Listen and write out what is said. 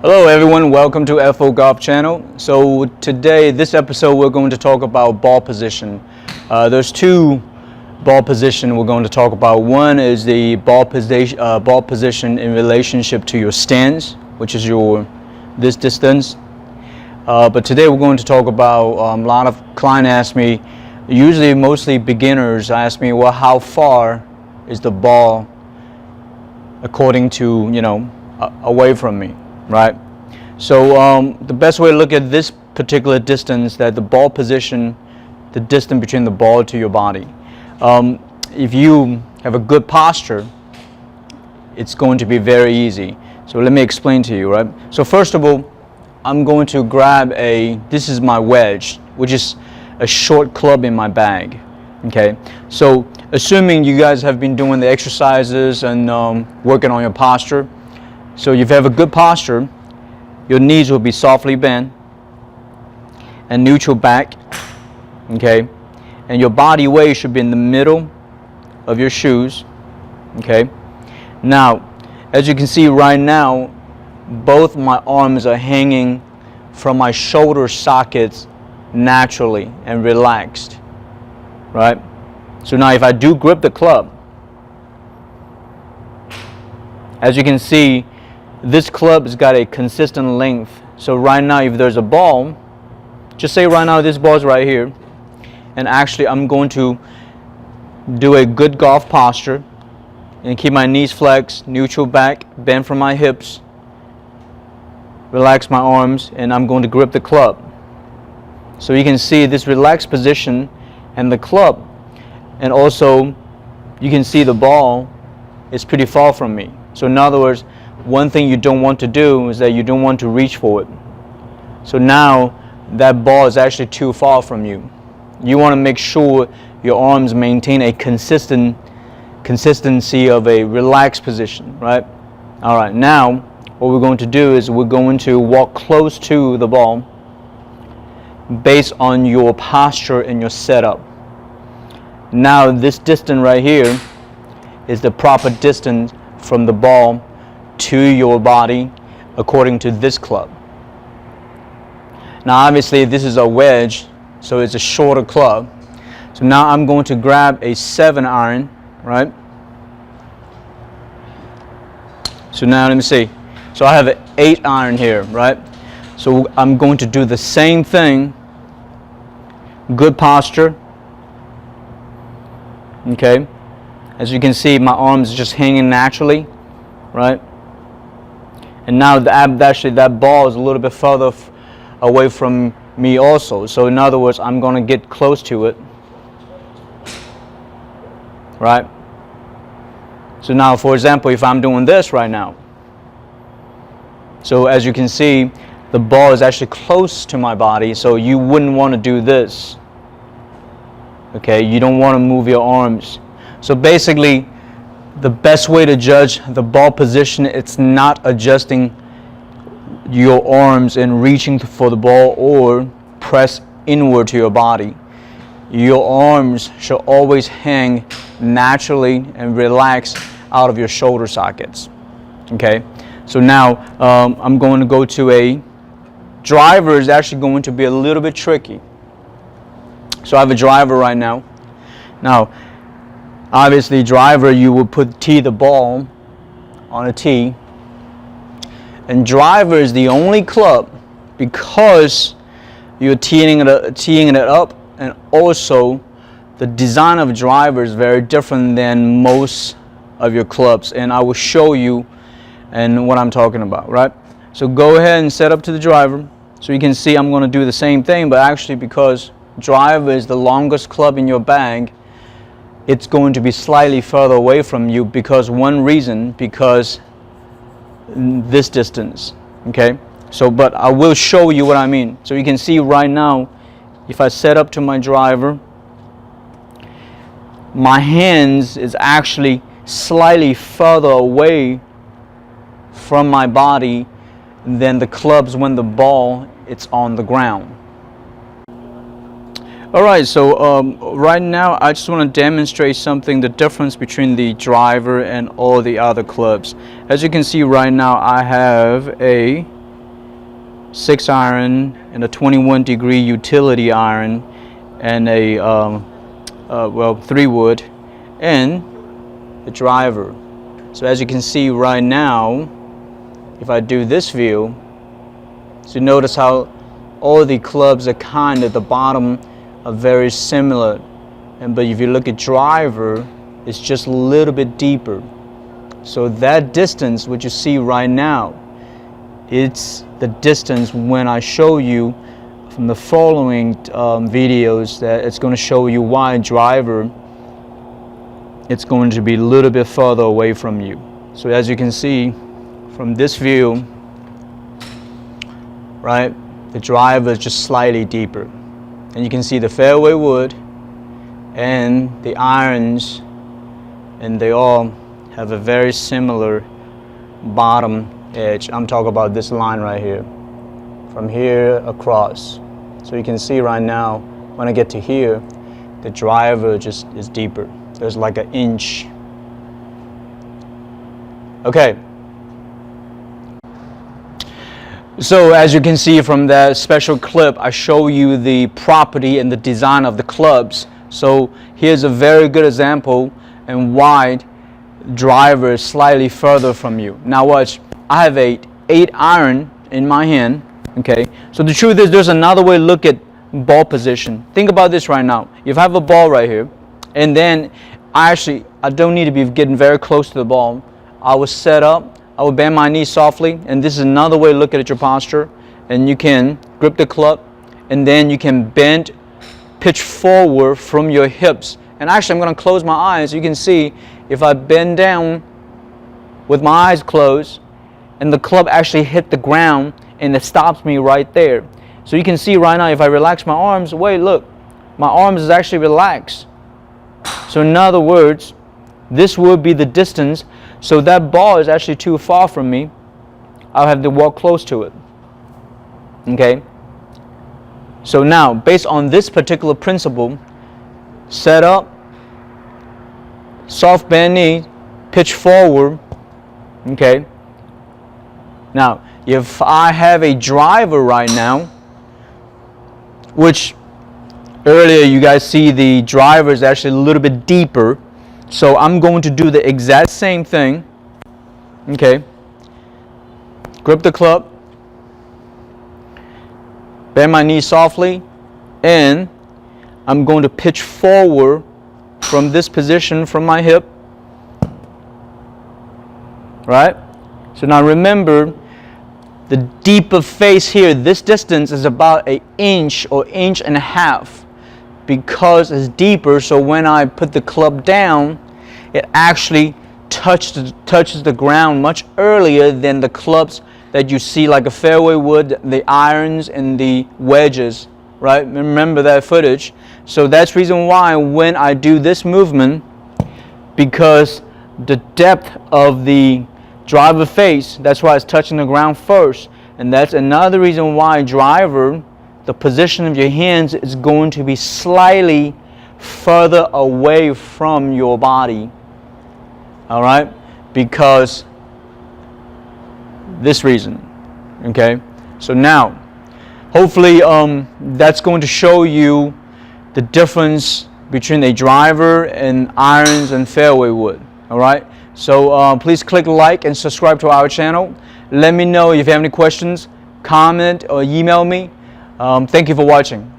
Hello everyone, welcome to FO Golf Channel. So today, this episode, we're going to talk about ball position. There's two ball position we're going to talk about. One is the ball position in relationship to your stance, which is this distance. But today we're going to talk about, a lot of clients ask me, usually mostly beginners ask me, well, how far is the ball according to, away from me, right? So the best way to look at this particular distance, that the ball position, the distance between the ball to your body. If you have a good posture, it's going to be very easy. So let me explain to you, right? So first of all, I'm going to grab this is my wedge, which is a short club in my bag, okay? So assuming you guys have been doing the exercises and working on your posture, so if you have a good posture, your knees will be softly bent and neutral back, okay? And your body weight should be in the middle of your shoes, okay? Now, as you can see right now, both my arms are hanging from my shoulder sockets naturally and relaxed, right? So now if I do grip the club, as you can see, this club has got a consistent length. So right now, if there's a ball, just say right now this ball's right here, and actually I'm going to do a good golf posture and keep my knees flexed, neutral back, bend from my hips, relax my arms, and I'm going to grip the club. So you can see this relaxed position and the club, and also you can see the ball is pretty far from me. So in other words, one thing you don't want to do is that you don't want to reach for it. So now that ball is actually too far from you. You want to make sure your arms maintain a consistency of a relaxed position, right? All right, now what we're going to do is we're going to walk close to the ball based on your posture and your setup. Now this distance right here is the proper distance from the ball to your body according to this club. Now obviously this is a wedge, so it's a shorter club. So now I'm going to grab a 7-iron, right? So now let me see. So I have an 8-iron here, right? So I'm going to do the same thing. Good posture. Okay. As you can see, my arms are just hanging naturally, right? And now actually that ball is a little bit further away from me also. So in other words, I'm going to get close to it, right? So now, for example, if I'm doing this right now, so as you can see, the ball is actually close to my body, so you wouldn't want to do this, okay? You don't want to move your arms. So basically, the best way to judge the ball position, it's not adjusting your arms and reaching for the ball or press inward to your body. Your arms should always hang naturally and relax out of your shoulder sockets, okay? So now I'm going to go to a driver. Is actually going to be a little bit tricky. So I have a driver right now. Now obviously driver, you will tee the ball on a tee, and driver is the only club, because you're teeing it up, and also the design of driver is very different than most of your clubs, and I will show you and what I'm talking about, right? So go ahead and set up to the driver. So you can see I'm going to do the same thing, but actually because driver is the longest club in your bag, it's going to be slightly further away from you because this distance, okay? So, but I will show you what I mean. So you can see right now, if I set up to my driver, my hands is actually slightly further away from my body than the clubs when the ball it's on the ground. Alright, so right now I just want to demonstrate something, the difference between the driver and all the other clubs. As you can see right now, I have a 6 iron and a 21 degree utility iron and a 3 wood and the driver. So as you can see right now, if I do this view, so notice how all the clubs are kind of, the bottom are very similar, but if you look at driver, it's just a little bit deeper. So that distance, what you see right now, it's the distance when I show you from the following videos that it's going to show you why driver, it's going to be a little bit further away from you. So as you can see from this view, right, the driver is just slightly deeper, and you can see the fairway wood and the irons, and they all have a very similar bottom edge. I'm talking about this line right here, from here across. So you can see right now, when I get to here, the driver just is deeper. There's like an inch. Okay. So as you can see from that special clip, I show you the property and the design of the clubs. So here's a very good example and why driver is slightly further from you. Now watch, I have a 8 iron in my hand, okay? So the truth is there's another way to look at ball position. Think about this right now. If I have a ball right here, and then I don't need to be getting very close to the ball. I will set up, I will bend my knee softly, and this is another way to look at your posture. And you can grip the club, and then you can bend, pitch forward from your hips. And actually, I'm going to close my eyes. You can see if I bend down with my eyes closed, and the club actually hit the ground, and it stops me right there. So you can see right now, if I relax my arms, wait, look, my arms is actually relaxed. So in other words, this would be the distance. So that ball is actually too far from me. I'll have to walk close to it. Okay? So now, based on this particular principle, set up, soft bend knee, pitch forward. Okay? Now, if I have a driver right now, which earlier you guys see the driver is actually a little bit deeper, so I'm going to do the exact same thing. Okay, grip the club, bend my knee softly, and I'm going to pitch forward from this position from my hip. Right? So now remember, the deeper face here, this distance is about an inch or inch and a half because it's deeper. So when I put the club down, it actually touches the ground much earlier than the clubs that you see like a fairway wood, the irons and the wedges, right? Remember that footage. So that's the reason why when I do this movement, because the depth of the driver face, that's why it's touching the ground first. And that's another reason why driver, the position of your hands is going to be slightly further away from your body. All right? Because this reason. Okay? So now, hopefully that's going to show you the difference between a driver and irons and fairway wood. All right? So please click like and subscribe to our channel. Let me know if you have any questions, comment, or email me. Thank you for watching.